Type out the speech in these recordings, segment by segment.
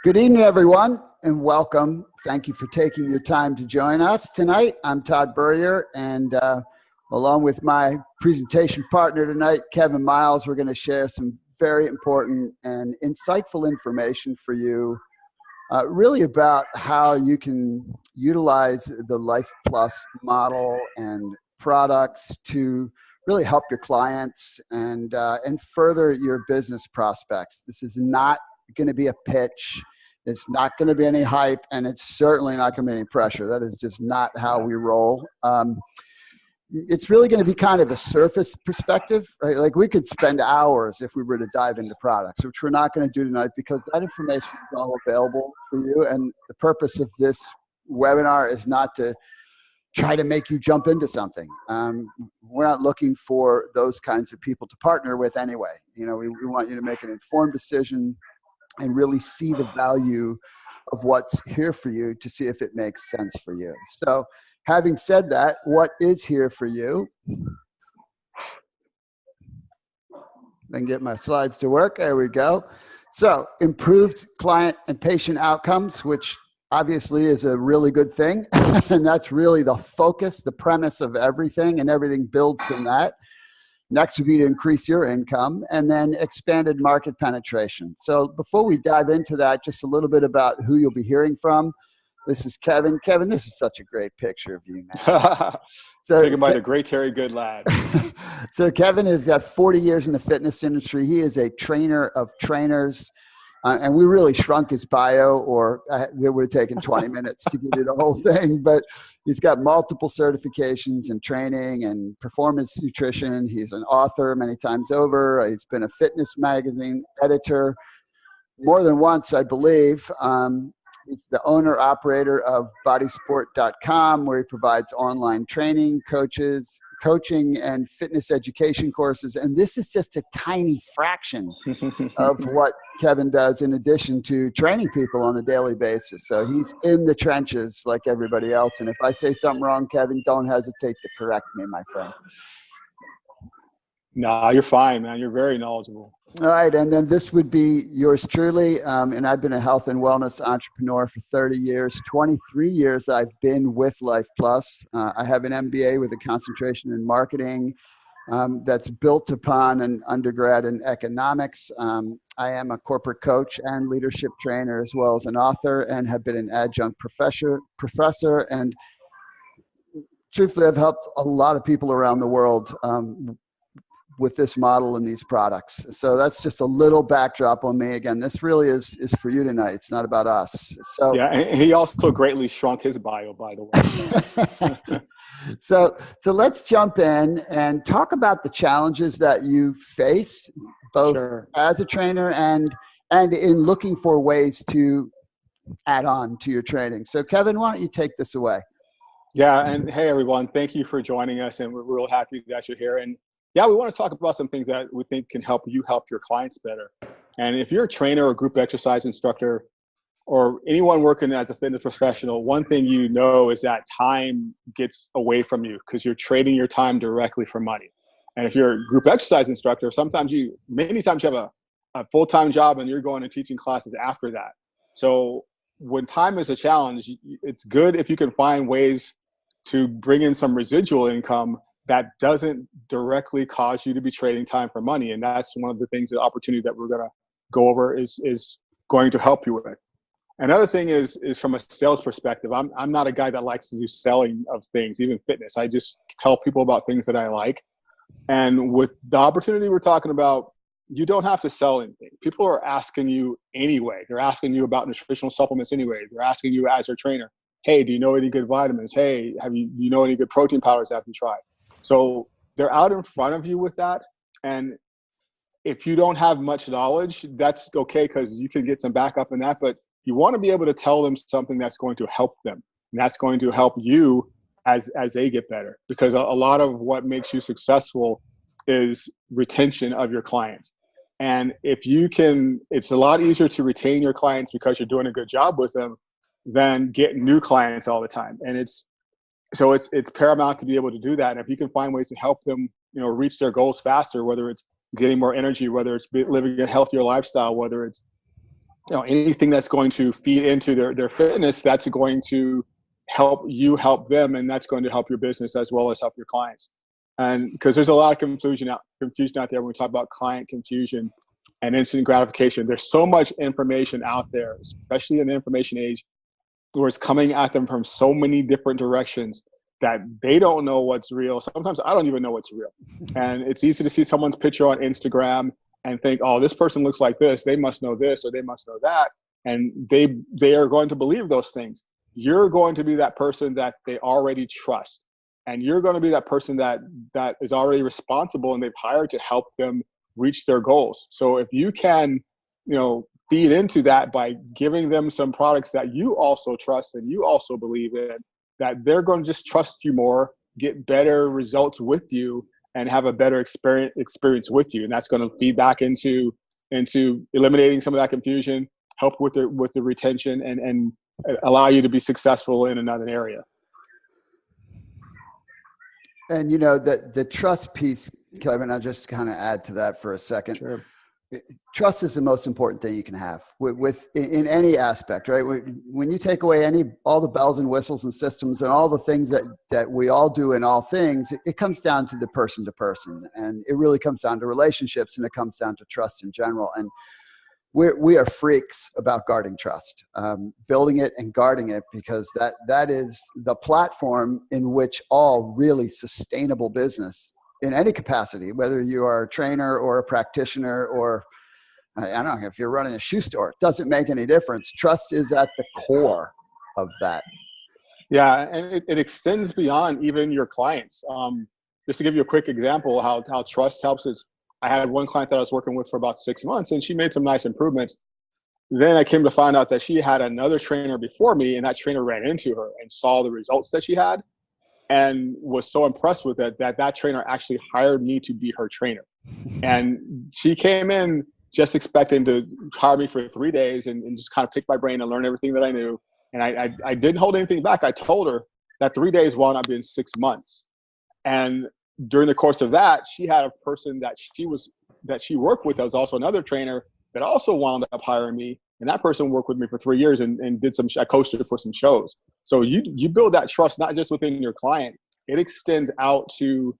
Good evening, everyone, and welcome. Thank you for taking your time to join us tonight. I'm tburrier, and along with my presentation partner tonight, Kevin Miles, we're going to share some very important and insightful information for you, really about how you can utilize the Life Plus model and products to really help your clients and further your business prospects. This is not going to be a pitch. It's not going to be any hype, and it's certainly not going to be any pressure. That is just not how we roll. It's really going to be kind of a surface perspective, right? Like we could spend hours if we were to dive into products, which we're not going to do tonight because that information is all available for you. And the purpose of this webinar is not to try to make you jump into something. We're not looking for those kinds of people to partner with anyway. You know, we want you to make an informed decision and really see the value of what's here for you to see if it makes sense for you. So having said that, what is here for you? I can get my slides to work. There we go. So improved client and patient outcomes, which obviously is a really good thing. And that's really the focus, the premise of everything, and everything builds from that. Next would be to increase your income, and then expanded market penetration. So before we dive into that, just a little bit about who you'll be hearing from. This is Kevin. Kevin, this is such a great picture of you, man. So, taken by the great Terry Goodlad. So Kevin has got 40 years in the fitness industry. He is a trainer of trainers. And we really shrunk his bio, or it would have taken 20 minutes to give you the whole thing. But he's got multiple certifications in training and performance nutrition. He's an author many times over. He's been a fitness magazine editor more than once, I believe. He's the owner-operator of bodysport.com, where he provides online training, coaching, and fitness education courses. And this is just a tiny fraction of what Kevin does in addition to training people on a daily basis. So he's in the trenches like everybody else. And if I say something wrong, Kevin, don't hesitate to correct me, my friend. No, you're fine, man. You're very knowledgeable. All right. And then this would be yours truly. And I've been a health and wellness entrepreneur for 30 years. 23 years I've been with Life Plus. I have an MBA with a concentration in marketing that's built upon an undergrad in economics. I am a corporate coach and leadership trainer, as well as an author, and have been an adjunct professor. And truthfully, I've helped a lot of people around the world with this model and these products. So that's just a little backdrop on me. Again, this really is for you tonight. It's not about us. So yeah, and he also greatly shrunk his bio, by the way. So let's jump in and talk about the challenges that you face, both as a trainer and in looking for ways to add on to your training. So Kevin, why don't you take this away? Yeah, and hey everyone, thank you for joining us, and we're real happy that you're here. And yeah, we want to talk about some things that we think can help you help your clients better. And if you're a trainer or group exercise instructor or anyone working as a fitness professional, one thing you know is that time gets away from you because you're trading your time directly for money. And if you're a group exercise instructor, many times you have a full-time job and you're going and teaching classes after that. So when time is a challenge, it's good if you can find ways to bring in some residual income that doesn't directly cause you to be trading time for money. And that's one of the things, the opportunity that we're going to go over is going to help you with. Another thing is from a sales perspective. I'm not a guy that likes to do selling of things, even fitness. I just tell people about things that I like. And with the opportunity we're talking about, you don't have to sell anything. People are asking you anyway. They're asking you about nutritional supplements anyway. They're asking you as their trainer, hey, do you know any good vitamins? Hey, you know any good protein powders have you tried? So they're out in front of you with that. And if you don't have much knowledge, that's okay because you can get some backup in that. But you want to be able to tell them something that's going to help them. And that's going to help you as they get better. Because a lot of what makes you successful is retention of your clients. And if you can, it's a lot easier to retain your clients because you're doing a good job with them than get new clients all the time. And it's paramount to be able to do that. And if you can find ways to help them, reach their goals faster, whether it's getting more energy, whether it's living a healthier lifestyle, whether it's anything that's going to feed into their fitness, that's going to help you help them, and that's going to help your business as well as help your clients. And because there's a lot of confusion out there when we talk about client confusion and instant gratification. There's so much information out there, especially in the information age, where it's coming at them from so many different directions that they don't know what's real. Sometimes I don't even know what's real. And it's easy to see someone's picture on Instagram and think, oh, this person looks like this, they must know this or they must know that. And they are going to believe those things. You're going to be that person that they already trust. And you're going to be that person that is already responsible and they've hired to help them reach their goals. So if you can, feed into that by giving them some products that you also trust and you also believe in, that they're going to just trust you more, get better results with you, and have a better experience with you. And that's going to feed back into eliminating some of that confusion, help with the retention, and allow you to be successful in another area. And the trust piece, Kevin, I'll just kind of add to that for a second. Sure. Trust is the most important thing you can have in any aspect, right? When you take away all the bells and whistles and systems and all the things that we all do in all things, it comes down to the person to person, and it really comes down to relationships, and it comes down to trust in general. And we are freaks about guarding trust, building it and guarding it, because that is the platform in which all really sustainable business in any capacity, whether you are a trainer or a practitioner, or I don't know, if you're running a shoe store, it doesn't make any difference. Trust is at the core of that. Yeah, and it extends beyond even your clients. Just to give you a quick example, how trust helps is, I had one client that I was working with for about 6 months, and she made some nice improvements. Then I came to find out that she had another trainer before me, and that trainer ran into her and saw the results that she had, and was so impressed with it that trainer actually hired me to be her trainer. And she came in just expecting to hire me for 3 days and just kind of pick my brain and learn everything that I knew. And I didn't hold anything back. I told her that 3 days wound up being 6 months. And during the course of that, she had a person that she worked with that was also another trainer that also wound up hiring me. And that person worked with me for 3 years and I coached her for some shows. So you build that trust, not just within your client, it extends out to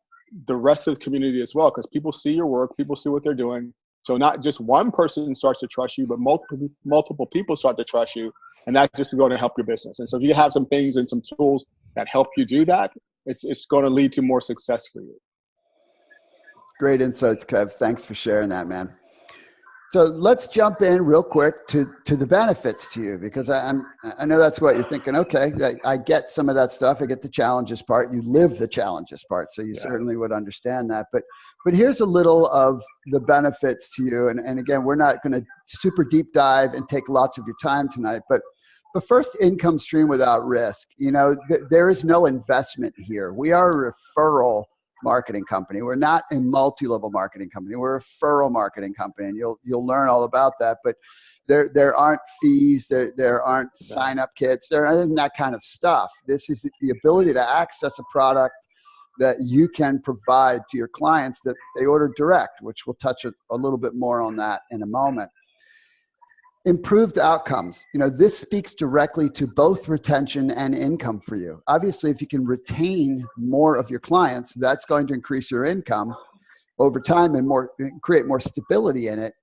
the rest of the community as well, because people see your work, people see what they're doing. So not just one person starts to trust you, but multiple people start to trust you, and that's just going to help your business. And so if you have some things and some tools that help you do that, it's going to lead to more success for you. Great insights, Kev. Thanks for sharing that, man. So let's jump in real quick to the benefits to you, because I know that's what you're thinking. Okay, I get some of that stuff. I get the challenges part. You live the challenges part, so you certainly would understand that. But here's a little of the benefits to you. And again, we're not going to super deep dive and take lots of your time tonight. But first, income stream without risk. There is no investment here. We are a referral marketing company. We're not a multi-level marketing company. We're a referral marketing company, and you'll learn all about that. But there aren't fees. There aren't sign-up kits. There isn't that kind of stuff. This is the ability to access a product that you can provide to your clients that they order direct, which we'll touch a little bit more on that in a moment. Improved outcomes. This speaks directly to both retention and income for you. Obviously, if you can retain more of your clients, that's going to increase your income over time and create more stability in it.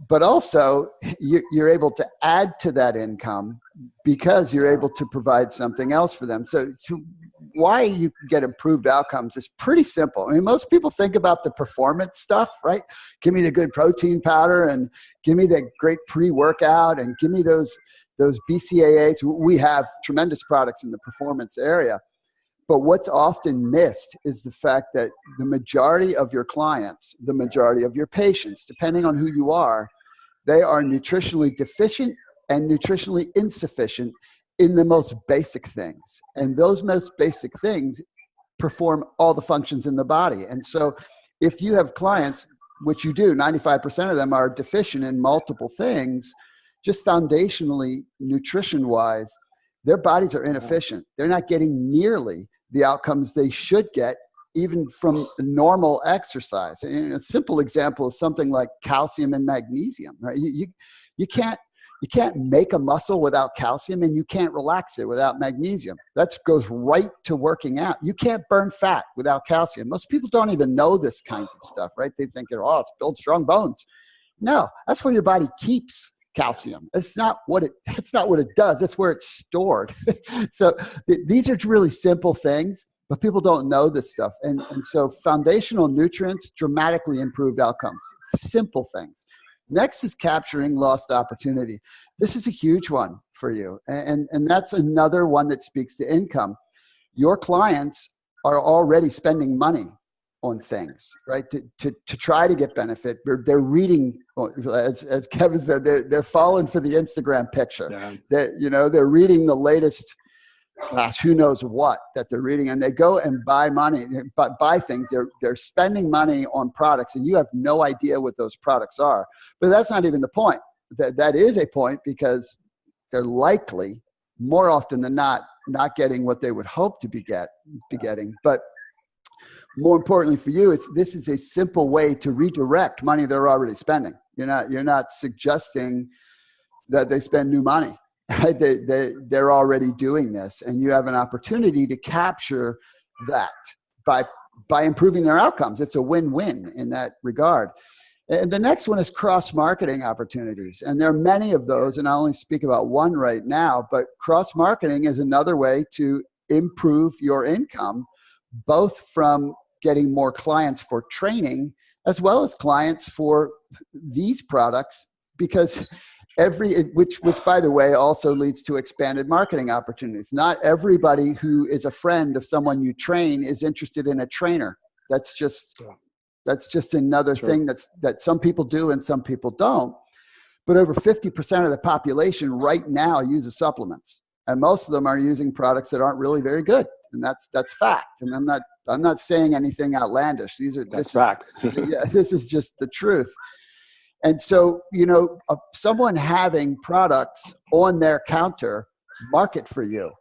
But also, you're able to add to that income because you're able to provide something else for them. So why you get improved outcomes is pretty simple. I mean, most people think about the performance stuff, right? Give me the good protein powder and give me the great pre-workout and give me those BCAAs. We have tremendous products in the performance area. But what's often missed is the fact that the majority of your clients, the majority of your patients, depending on who you are, they are nutritionally deficient and nutritionally insufficient in the most basic things. And those most basic things perform all the functions in the body. And so if you have clients, which you do, 95% of them are deficient in multiple things, just foundationally, nutrition-wise, their bodies are inefficient. They're not getting nearly the outcomes they should get, even from normal exercise. And a simple example is something like calcium and magnesium, right? You can't You can't make a muscle without calcium, and you can't relax it without magnesium. That goes right to working out. You can't burn fat without calcium. Most people don't even know this kind of stuff, right? They think, oh, it's build strong bones. No, that's where your body keeps calcium. That's not what it does. That's where it's stored. So these are really simple things, but people don't know this stuff. And so foundational nutrients dramatically improved outcomes. Simple things. Next is capturing lost opportunity. This is a huge one for you. And that's another one that speaks to income. Your clients are already spending money on things, right? To try to get benefit. They're reading, as Kevin said, they're falling for the Instagram picture. Yeah. They're reading the latest, gosh, who knows what that they're reading, and they go and buy things. They're spending money on products, and you have no idea what those products are. But that's not even the point. That is a point, because they're likely, more often than not getting what they would hope to be getting. But more importantly for you, this is a simple way to redirect money they're already spending. You're not suggesting that they spend new money. Right? They're already doing this, and you have an opportunity to capture that by improving their outcomes. It's a win-win in that regard. And the next one is cross-marketing opportunities, and there are many of those, and I only speak about one right now, but cross-marketing is another way to improve your income, both from getting more clients for training as well as clients for these products, because which by the way also leads to expanded marketing opportunities. Not everybody who is a friend of someone you train is interested in a trainer. That's just another thing that some people do and some people don't. But over 50% of the population right now uses supplements, and most of them are using products that aren't really very good, and that's fact. And I'm not saying anything outlandish. That's fact. This is just the truth. And so, someone having products on their counter market for you,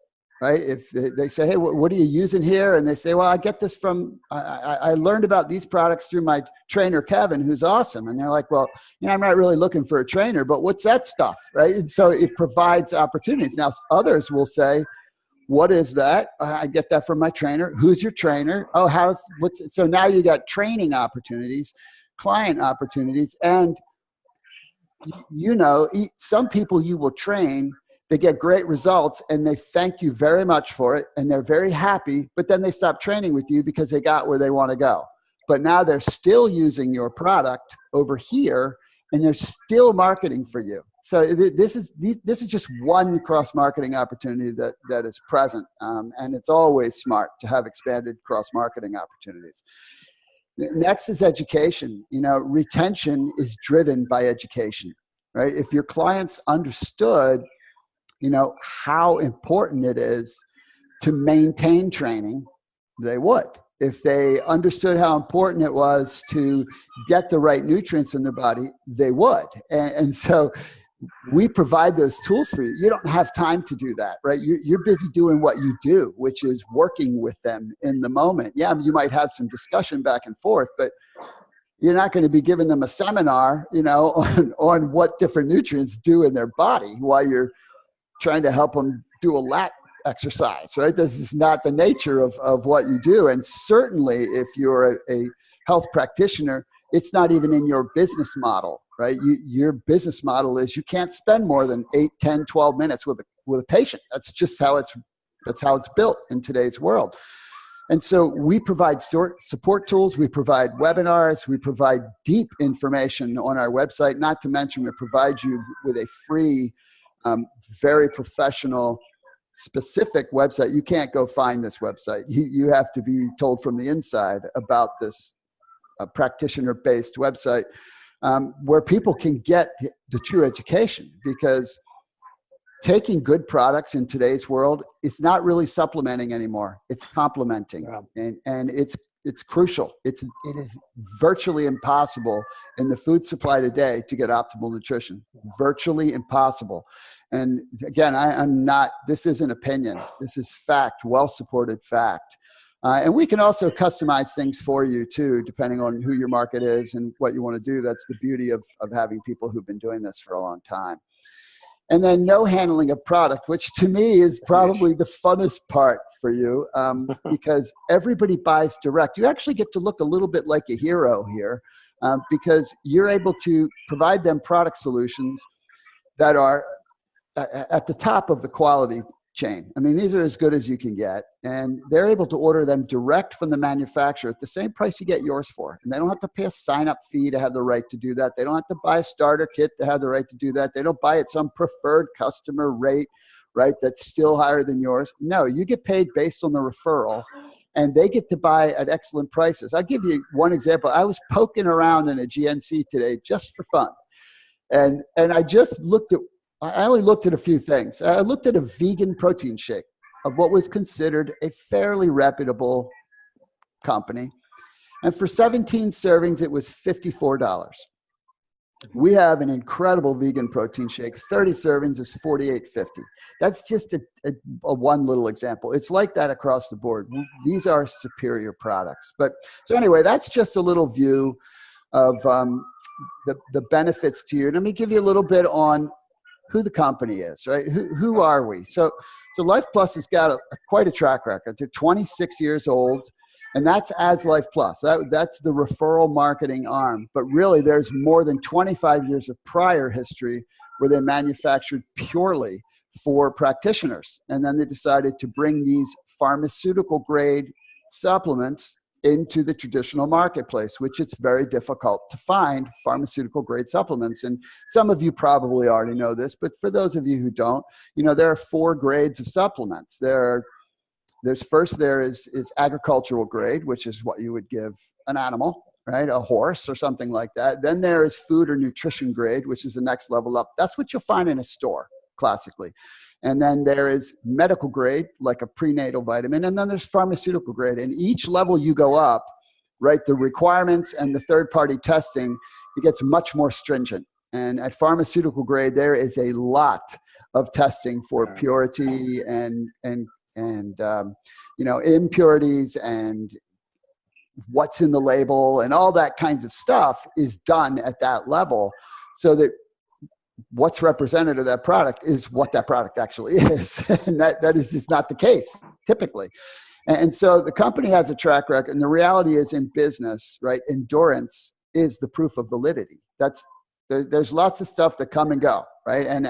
right? If they say, hey, what are you using here? And they say, well, I get this from, I learned about these products through my trainer, Kevin, who's awesome. And they're like, well, I'm not really looking for a trainer, but what's that stuff, right? And so it provides opportunities. Now, others will say, what is that? I get that from my trainer. Who's your trainer? Oh, so now you got training opportunities, client opportunities, and some people you will train, they get great results and they thank you very much for it and they're very happy, but then they stop training with you because they got where they want to go. But now they're still using your product over here and they're still marketing for you. So this is just one cross-marketing opportunity that is present, and it's always smart to have expanded cross-marketing opportunities. Next is education. Retention is driven by education, right? If your clients understood, how important it is to maintain training, they would. If they understood how important it was to get the right nutrients in their body, they would. And so we provide those tools for you. You don't have time to do that, right? You're busy doing what you do, which is working with them in the moment. Yeah, you might have some discussion back and forth, but you're not going to be giving them a seminar, on what different nutrients do in their body while you're trying to help them do a lat exercise, right? This is not the nature of what you do. And certainly if you're a health practitioner, it's not even in your business model, right? Your business model is you can't spend more than 8, 10, 12 minutes with a patient. That's just how it's built in today's world. And so we provide support tools, we provide webinars, we provide deep information on our website, not to mention we provide you with a free, very professional, specific website. You can't go find this website. You have to be told from the inside about this practitioner-based website where people can get the true education, because taking good products in today's world, it's not really supplementing anymore. It's complementing. Yeah. And it's crucial. It is virtually impossible in the food supply today to get optimal nutrition. Virtually impossible. And again, this isn't opinion. This is fact, well-supported fact. And we can also customize things for you too, depending on who your market is and what you want to do. That's the beauty of having people who've been doing this for a long time. And then no handling of product, which to me is probably the funnest part for you, because everybody buys direct. You actually get to look a little bit like a hero here, because you're able to provide them product solutions that are at the top of the quality chain. I mean, these are as good as you can get, and they're able to order them direct from the manufacturer at the same price you get yours for. And they don't have to pay a sign-up fee to have the right to do that. They don't have to buy a starter kit to have the right to do that. They don't buy at some preferred customer rate, right, that's still higher than yours. No, you get paid based on the referral, and they get to buy at excellent prices. I'll give you one example. I was poking around in a GNC today just for fun, and I just looked at, I only looked at a few things. I looked at a vegan protein shake of what was considered a fairly reputable company. And for 17 servings, it was $54. We have an incredible vegan protein shake. 30 servings is $48.50. That's just a one little example. It's like that across the board. These are superior products. But so anyway, that's just a little view of the benefits to you. Let me give you a little bit on who the company is, right? Who are we? So Life Plus has got quite a track record. They're 26 years old, and that's as Life Plus. That's the referral marketing arm. But really, there's more than 25 years of prior history where they manufactured purely for practitioners. And then they decided to bring these pharmaceutical grade supplements into the traditional marketplace, which it's very difficult to find pharmaceutical grade supplements. And some of you probably already know this, but for those of you who don't, there are 4 grades of supplements. There is agricultural grade, which is what you would give an animal, right? A horse or something like that. Then there is food or nutrition grade, which is the next level up. That's what you'll find in a store classically. And then there is medical grade, like a prenatal vitamin. And then there's pharmaceutical grade. And each level you go up, right, the requirements and the third-party testing, it gets much more stringent. And at pharmaceutical grade, there is a lot of testing for purity and impurities and what's in the label and all that kinds of stuff is done at that level, so that what's represented of that product is what that product actually is. And that is just not the case typically. And so the company has a track record, and the reality is in business, right, endurance is the proof of validity. There's lots of stuff that come and go, right? And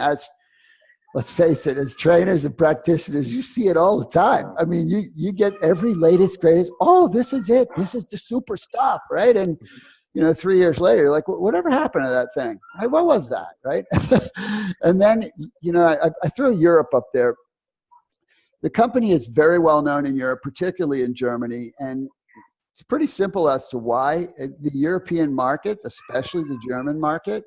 let's face it, as trainers and practitioners, you see it all the time. I mean, you get every latest, greatest, oh, this is it. This is the super stuff, right? And 3 years later, you're like, whatever happened to that thing? Right? What was that, right? And then, I threw Europe up there. The company is very well known in Europe, particularly in Germany. And it's pretty simple as to why. The European markets, especially the German market,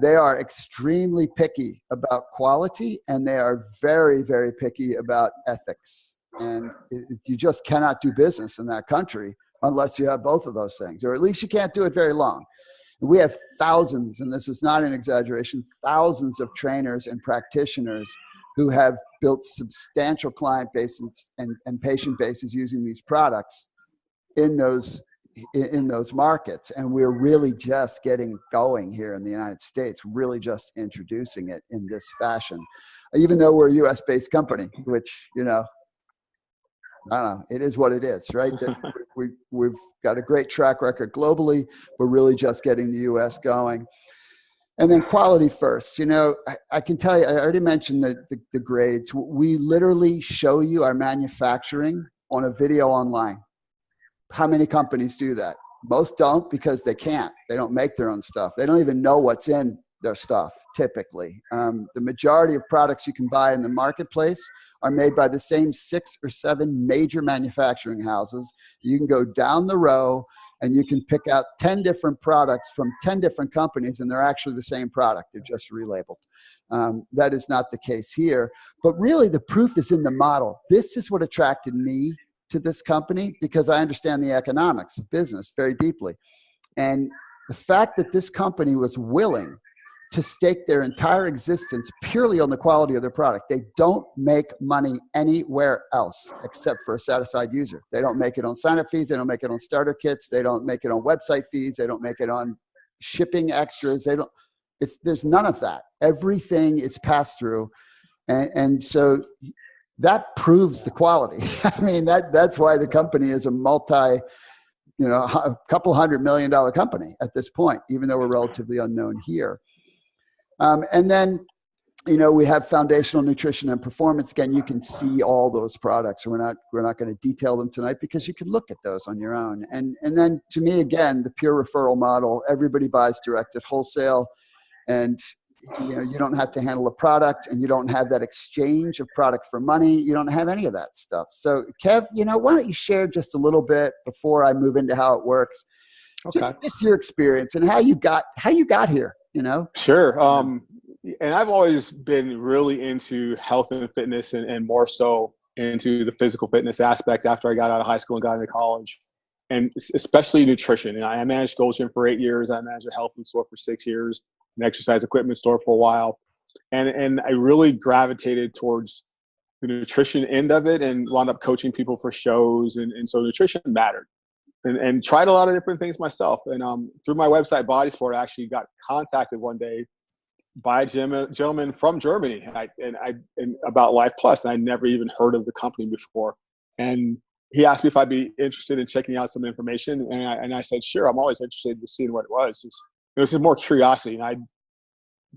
they are extremely picky about quality, and they are very, very picky about ethics. And you just cannot do business in that country unless you have both of those things, or at least you can't do it very long. We have thousands, and this is not an exaggeration, thousands of trainers and practitioners who have built substantial client bases and patient bases using these products in those markets. And we're really just getting going here in the United States, really just introducing it in this fashion, even though we're a US-based company, which, I don't know, it is what it is, right? We've got a great track record globally. We're really just getting the US going. And then quality first. I can tell you, I already mentioned the grades. We literally show you our manufacturing on a video online. How many companies do that? Most don't, because they can't. They don't make their own stuff. They don't even know what's in their stuff, typically. The majority of products you can buy in the marketplace are made by the same 6 or 7 major manufacturing houses. You can go down the row and you can pick out 10 different products from 10 different companies, and they're actually the same product. They're just relabeled. That is not the case here. But really, the proof is in the model. This is what attracted me to this company, because I understand the economics of business very deeply. And the fact that this company was willing to stake their entire existence purely on the quality of their product. They don't make money anywhere else except for a satisfied user. They don't make it on sign-up fees. They don't make it on starter kits. They don't make it on website fees. They don't make it on shipping extras. there's none of that. Everything is passed through. And so that proves the quality. I mean, that's why the company is a couple $100 million company at this point, even though we're relatively unknown here. And then, we have foundational nutrition and performance. Again, you can see all those products. We're not going to detail them tonight because you can look at those on your own. And then to me, again, the pure referral model, everybody buys direct at wholesale, and you don't have to handle a product, and you don't have that exchange of product for money. You don't have any of that stuff. So Kev, why don't you share just a little bit before I move into how it works? Okay. Just your experience and how you got here, Sure. And I've always been really into health and fitness, and more so into the physical fitness aspect after I got out of high school and got into college, and especially nutrition. And I managed Gold's Gym for 8 years. I managed a health food store for 6 years, an exercise equipment store for a while. And I really gravitated towards the nutrition end of it and wound up coaching people for shows. And so nutrition mattered, and tried a lot of different things myself. And through my website, Body Sport, I actually got contacted one day by a gentleman from Germany, and about Life Plus. And I'd never even heard of the company before. And he asked me if I'd be interested in checking out some information. And I said, sure, I'm always interested in seeing what it was. It was just more curiosity. And I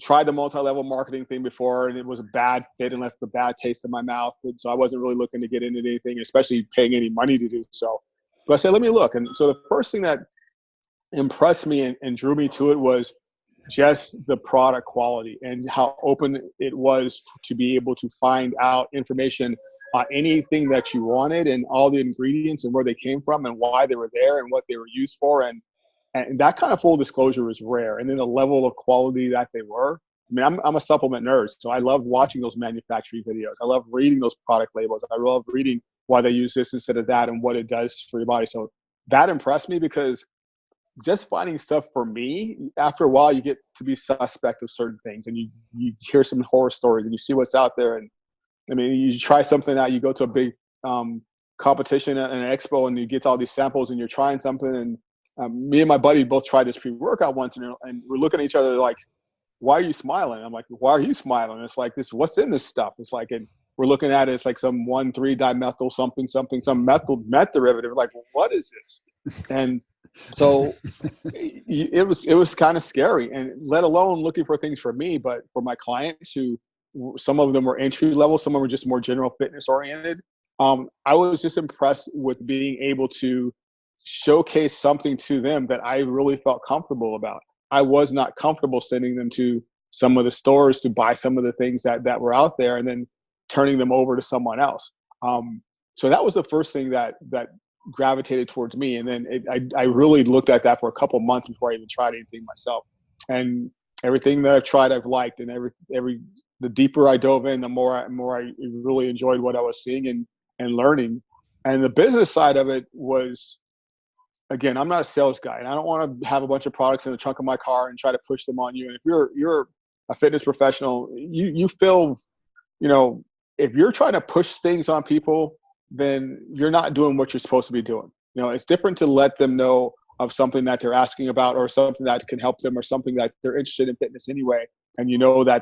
tried the multi-level marketing thing before, and it was a bad fit and left a bad taste in my mouth. And so I wasn't really looking to get into anything, especially paying any money to do so. But I said, let me look. And so the first thing that impressed me and drew me to it was just the product quality and how open it was to be able to find out information on anything that you wanted, and all the ingredients and where they came from and why they were there and what they were used for. And that kind of full disclosure was rare. And then the level of quality that they were. I mean, I'm a supplement nerd, so I love watching those manufacturing videos. I love reading those product labels. I love reading why they use this instead of that and what it does for your body. So that impressed me, because just finding stuff for me, after a while, you get to be suspect of certain things, and you hear some horror stories and you see what's out there. And I mean, you try something out, you go to a big competition at an expo, and you get all these samples, and you're trying something. And me and my buddy both tried this pre-workout once, and we're looking at each other like, why are you smiling? I'm like, why are you smiling? And it's like, what's in this stuff? It's like, and we're looking at it, it's like some 1,3-dimethyl something, some meth derivative. We're like, well, what is this? And so it was kind of scary, and let alone looking for things for me, but for my clients, who some of them were entry level, some of them were just more general fitness oriented. I was just impressed with being able to showcase something to them that I really felt comfortable about. I was not comfortable sending them to some of the stores to buy some of the things that were out there and then turning them over to someone else. So that was the first thing that gravitated towards me. And then I really looked at that for a couple of months before I even tried anything myself. And everything that I've tried, I've liked. And the deeper I dove in, the more I really enjoyed what I was seeing and learning. And the business side of it was, again, I'm not a sales guy, and I don't want to have a bunch of products in the trunk of my car and try to push them on you. And if you're a fitness professional, you feel, if you're trying to push things on people, then you're not doing what you're supposed to be doing. It's different to let them know of something that they're asking about, or something that can help them, or something that they're interested in fitness anyway. And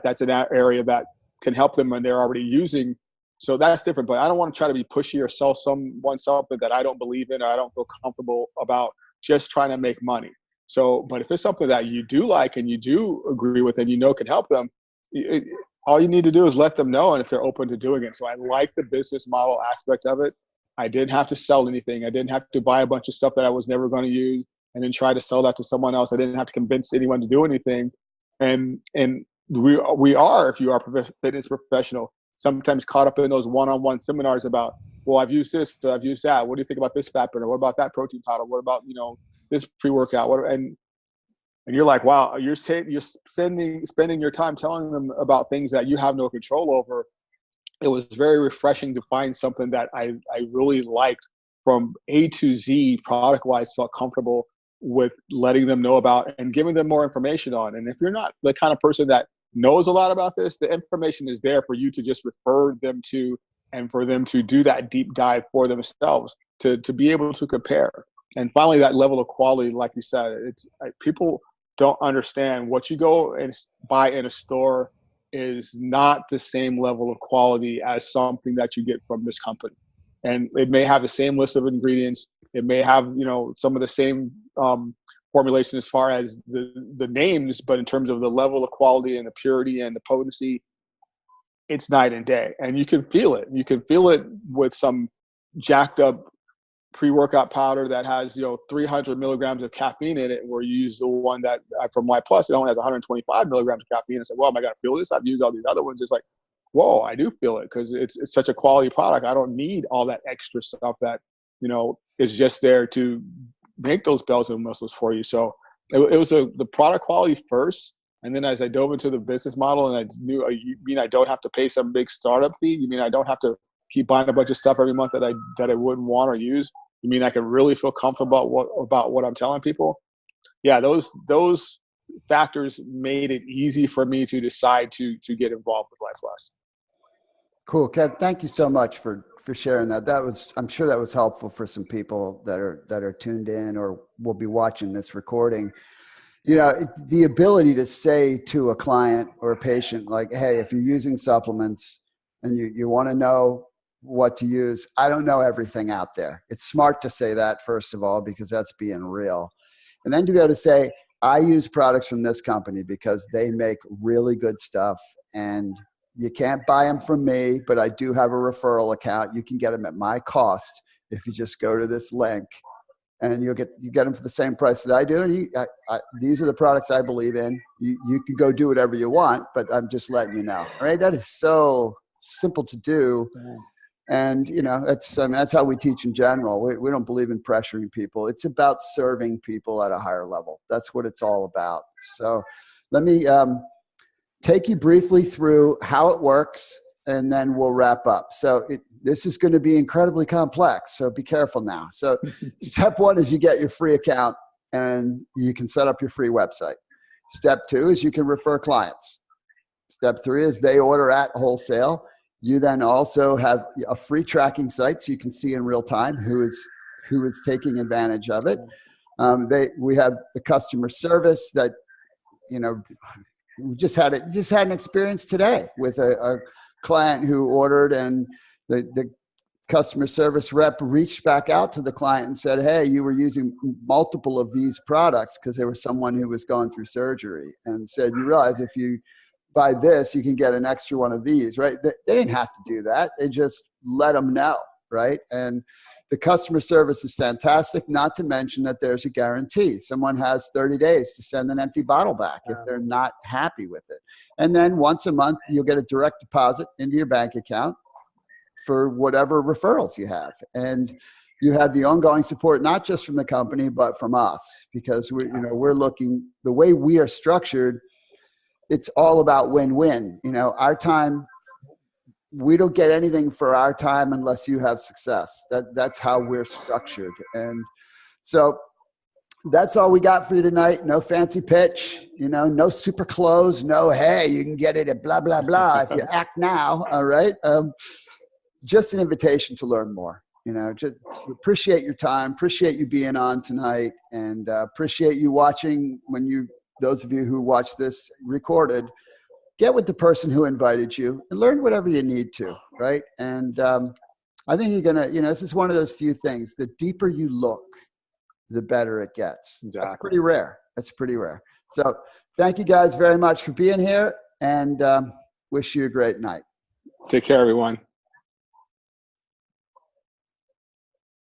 that's an area that can help them when they're already using. So that's different, but I don't want to try to be pushy or sell someone something that I don't believe in or I don't feel comfortable about, just trying to make money. So, but if it's something that you do like and you do agree with and can help them, all you need to do is let them know, and if they're open to doing it. So I like the business model aspect of it. I didn't have to sell anything. I didn't have to buy a bunch of stuff that I was never going to use and then try to sell that to someone else. I didn't have to convince anyone to do anything. And we are, if you are a fitness professional, sometimes caught up in those one-on-one seminars about, well, I've used this, I've used that. What do you think about this fat burner? What about that protein powder? What about, this pre-workout? And you're like, wow, you're spending your time telling them about things that you have no control over. It was very refreshing to find something that I really liked from A to Z, product-wise, felt comfortable with letting them know about and giving them more information on. And if you're not the kind of person that knows a lot about this, the information is there for you to just refer them to, and for them to do that deep dive for themselves to be able to compare. And finally, that level of quality, like you said, people don't understand what you go and buy in a store is not the same level of quality as something that you get from this company. And it may have the same list of ingredients. It may have, some of the same formulation as far as the names, but in terms of the level of quality and the purity and the potency, it's night and day. And you can feel it. You can feel it with some jacked up pre-workout powder that has 300 milligrams of caffeine in it, where you use the one that from Y Plus, it only has 125 milligrams of caffeine. And say, well, am I gonna feel this? I've used all these other ones. It's like, whoa, I do feel it, because it's such a quality product. I don't need all that extra stuff that is just there to make those bells and whistles for you. So it was the product quality first, and then as I dove into the business model, and I knew, you mean I don't have to pay some big startup fee? You mean I don't have to keep buying a bunch of stuff every month that I wouldn't want or use? You mean I can really feel comfortable about what I'm telling people? Yeah, those factors made it easy for me to decide to get involved with Life Less. Cool, Kev. Thank you so much for sharing that. I'm sure that was helpful for some people that are tuned in or will be watching this recording. The ability to say to a client or a patient, like, hey, if you're using supplements and you want to know what to use, I don't know everything out there. It's smart to say that, first of all, because that's being real. And then to be able to say, I use products from this company because they make really good stuff, and you can't buy them from me, but I do have a referral account. You can get them at my cost if you just go to this link, and you get them for the same price that I do. And these are the products I believe in. You can go do whatever you want, but I'm just letting you know. All right, that is so simple to do. And that's how we teach in general. We don't believe in pressuring people. It's about serving people at a higher level. That's what it's all about. So let me take you briefly through how it works, and then we'll wrap up. So this is going to be incredibly complex, so be careful now. So step one is you get your free account, and you can set up your free website. Step two is you can refer clients. Step three is they order at wholesale. You then also have a free tracking site, so you can see in real time who is taking advantage of it. We have the customer service that, we just had an experience today with a client who ordered, and the customer service rep reached back out to the client and said, hey, you were using multiple of these products, because there was someone who was going through surgery, and said, you realize if you buy this, you can get an extra one of these, right? They didn't have to do that. They just let them know, right? And the customer service is fantastic, not to mention that there's a guarantee. Someone has 30 days to send an empty bottle back if they're not happy with it. And then once a month, you'll get a direct deposit into your bank account for whatever referrals you have. And you have the ongoing support, not just from the company, but from us, because we're looking, the way we are structured, it's all about win-win. Our time, we don't get anything for our time unless you have success. That's how we're structured. And so that's all we got for you tonight. No fancy pitch, no super close, no, hey, you can get it at blah, blah, blah if you act now, all right? Just an invitation to learn more. Just appreciate your time, appreciate you being on tonight, and appreciate you watching. Those of you who watch this recorded, get with the person who invited you and learn whatever you need to, right? And I think you're going to, this is one of those few things. The deeper you look, the better it gets. Exactly. That's pretty rare. So thank you guys very much for being here, and wish you a great night. Take care, everyone.